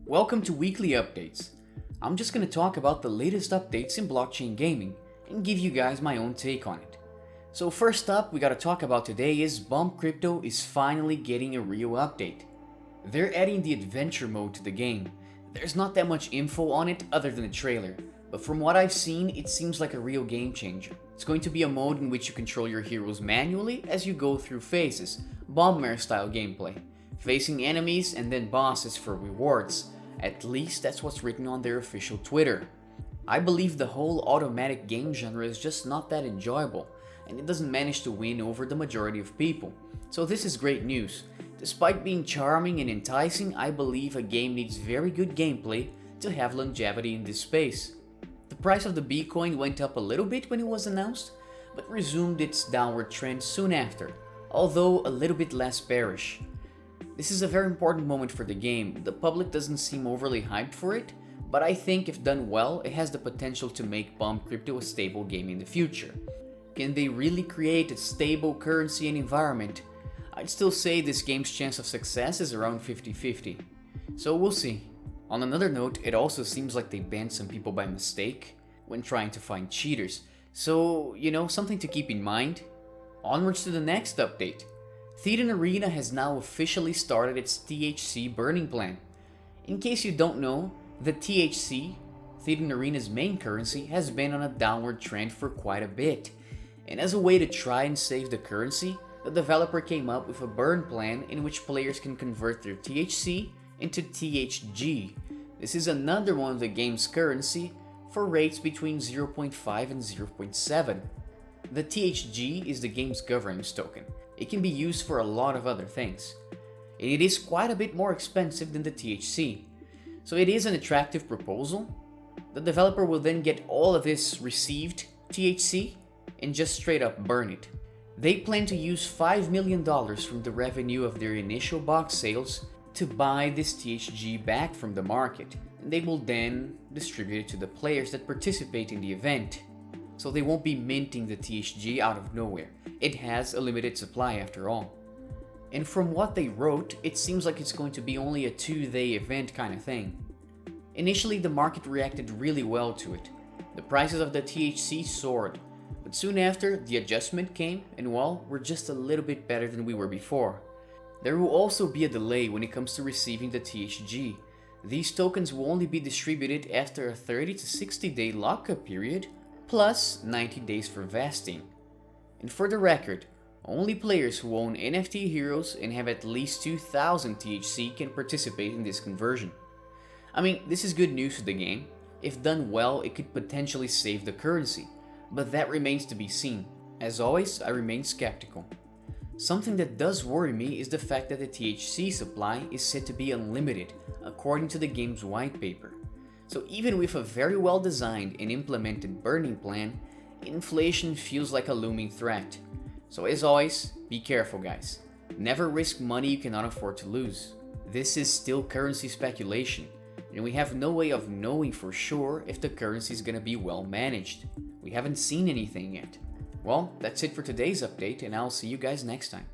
Welcome to Weekly Updates. I'm just going to talk about the latest updates in blockchain gaming and give you guys my own take on it. So first up, we got to talk about today is Bump Crypto is finally getting a real update. They're adding the adventure mode to the game. There's not that much info on it other than a trailer, but from what I've seen, it seems like a real game changer. It's going to be a mode in which you control your heroes manually as you go through phases, bomb mare style gameplay, facing enemies and then bosses for rewards. At least that's what's written on their official Twitter. I believe the whole automatic game genre is just not that enjoyable, and it doesn't manage to win over the majority of people. So this is great news. Despite being charming and enticing, I believe a game needs very good gameplay to have longevity in this space. The price of the Bitcoin went up a little bit when it was announced, but resumed its downward trend soon after, although a little bit less bearish. This is a very important moment for the game. The public doesn't seem overly hyped for it, but I think if done well, it has the potential to make Bump Crypto a stable game in the future. Can they really create a stable currency and environment? I'd still say this game's chance of success is around 50-50. So we'll see. On another note, it also seems like they banned some people by mistake when trying to find cheaters. So, something to keep in mind. Onwards to the next update. Thetan Arena has now officially started its THC burning plan. In case you don't know, the THC, Thetan Arena's main currency, has been on a downward trend for quite a bit. And as a way to try and save the currency, the developer came up with a burn plan in which players can convert their THC into THG. This is another one of the game's currency for rates between 0.5 and 0.7. The THG is the game's governance token. It can be used for a lot of other things. And it is quite a bit more expensive than the THC. So it is an attractive proposal. The developer will then get all of this received THC and just straight up burn it. They plan to use $5 million from the revenue of their initial box sales to buy this THG back from the market, and they will then distribute it to the players that participate in the event. So they won't be minting the THG out of nowhere. It has a limited supply after all. And from what they wrote, it seems like it's going to be only a 2-day event kind of thing. Initially, the market reacted really well to it. The prices of the THC soared, but soon after, the adjustment came and we're just a little bit better than we were before. There will also be a delay when it comes to receiving the THG. These tokens will only be distributed after a 30 to 60 day lockup period, plus 90 days for vesting. And for the record, only players who own NFT heroes and have at least 2,000 THC can participate in this conversion. I mean, this is good news for the game. If done well, it could potentially save the currency, but that remains to be seen. As always, I remain skeptical. Something that does worry me is the fact that the THC supply is said to be unlimited, according to the game's white paper. So even with a very well designed and implemented burning plan, inflation feels like a looming threat. So as always, be careful guys. Never risk money you cannot afford to lose. This is still currency speculation, and we have no way of knowing for sure if the currency is gonna be well managed. We haven't seen anything yet. Well, that's it for today's update, and I'll see you guys next time.